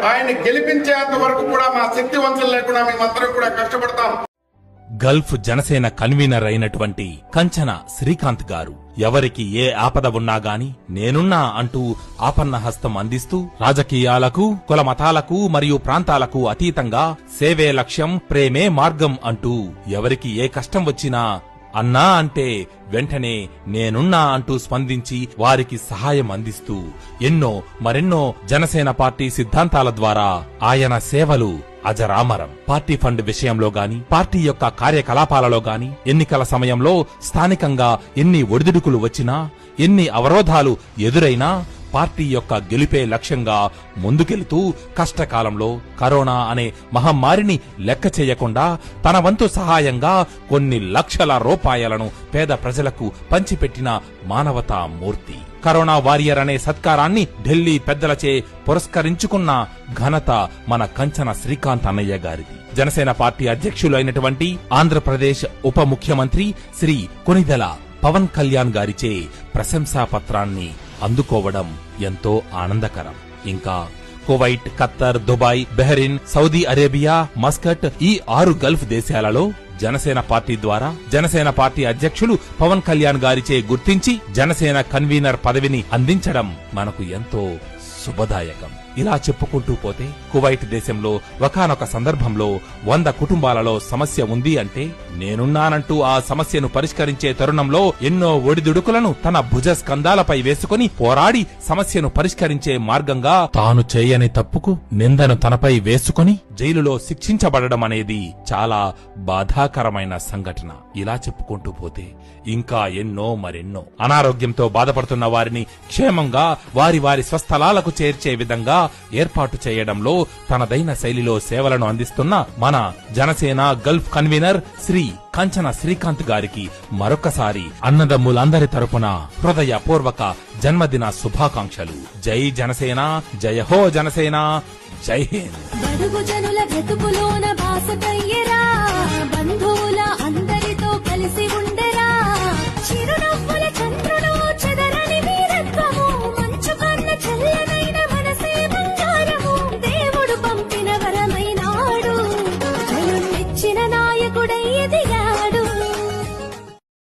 ఆయన గెలిపించేంత వరకు కూడా మా శక్తి వంచన లేకుండా మేమందరం కూడా కష్టపడతాం. గల్ఫ్ జనసేన కన్వీనర్ అయినటువంటి కంచన శ్రీకాంత్ గారు ఎవరికి ఏ ఆపద ఉన్నా గాని నేనున్నా అంటూ ఆపన్న హస్తం అందిస్తూ రాజకీయాలకు కుల మతాలకు మరియు ప్రాంతాలకు అతీతంగా సేవే లక్ష్యం ప్రేమే మార్గం అంటూ ఎవరికి ఏ కష్టం వచ్చినా అన్నా అంటే వెంటనే నేనున్నా అంటూ స్పందించి వారికి సహాయం అందిస్తూ మరెన్నో జనసేన పార్టీ సిద్ధాంతాల ద్వారా ఆయన సేవలు అజరామరం. పార్టీ ఫండ్ విషయంలో గాని, పార్టీ యొక్క కార్యకలాపాలలో గాని, ఎన్నికల సమయంలో స్థానికంగా ఎన్ని ఒడిదుడుకులు వచ్చినా, ఎన్ని అవరోధాలు ఎదురైనా పార్టీ యొక్క గెలిపే లక్ష్యంగా ముందుకెళుతూ కష్టకాలంలో కరోనా అనే మహమ్మారిని లెక్క చేయకుండా తన వంతు సహాయంగా కొన్ని లక్షల రూపాయలను పేద ప్రజలకు పంచిపెట్టిన మానవతా మూర్తి. కరోనా వారియర్ అనే సత్కారాన్ని ఢిల్లీ పెద్దలచే పురస్కరించుకున్న ఘనత మన కంచన శ్రీకాంత్ అన్నయ్య గారిది. జనసేన పార్టీ అధ్యక్షులు అయినటువంటి ఆంధ్రప్రదేశ్ ఉప ముఖ్యమంత్రి శ్రీ కొనిదెల పవన్ కళ్యాణ్ గారిచే ప్రశంసా పత్రాన్ని అందుకోవడం ఎంతో ఆనందకరం. ఇంకా Kuwait, Khattar, Dubai, బెహరిన్, Saudi Arabia, Muscat ఈ 6 గల్ఫ్ దేశాలలో జనసేన పార్టీ ద్వారా జనసేన పార్టీ అధ్యక్షులు పవన్ కళ్యాణ్ గారిచే గుర్తించి జనసేన కన్వీనర్ పదవిని అందించడం మనకు ఎంతో శుభదాయకం. ఇలా చెప్పుకుంటూ పోతే కువైట్ దేశంలో ఒకానొక సందర్భంలో 100 కుటుంబాలలో సమస్య ఉంది అంటే నేనున్నానంటూ ఆ సమస్యను పరిష్కరించే తరుణంలో ఎన్నో ఒడిదుడుకులను తన భుజ స్కంధాలపై వేసుకుని పోరాడి సమస్యను పరిష్కరించే మార్గంగా తాను చేయని తప్పుకు నిందను తనపై వేసుకుని జైలులో శిక్షించబడడం అనేది చాలా బాధాకరమైన సంఘటన. ఇలా చెప్పుకుంటూ పోతే ఇంకా మరెన్నో అనారోగ్యంతో బాధపడుతున్న వారిని క్షేమంగా వారి స్వస్థలాలకు చేర్చే విధంగా ఏర్పాటు చేయడంలో తనదైన శైలిలో సేవలను అందిస్తున్న మన జనసేన గల్ఫ్ కన్వీనర్ శ్రీ కంచన శ్రీకాంత్ గారికి మరొకసారి అన్నదమ్ములందరి తరపున హృదయపూర్వక జన్మదిన శుభాకాంక్షలు. జై జనసేన, జయ హో జనసేన, జై హింద్. బడుగు జనుల బ్రతుకులోన బాసటయ్యరా, బంధువుల అందరితో కలిసి ఉండరా, చిరునవ్వుల చంద్రుల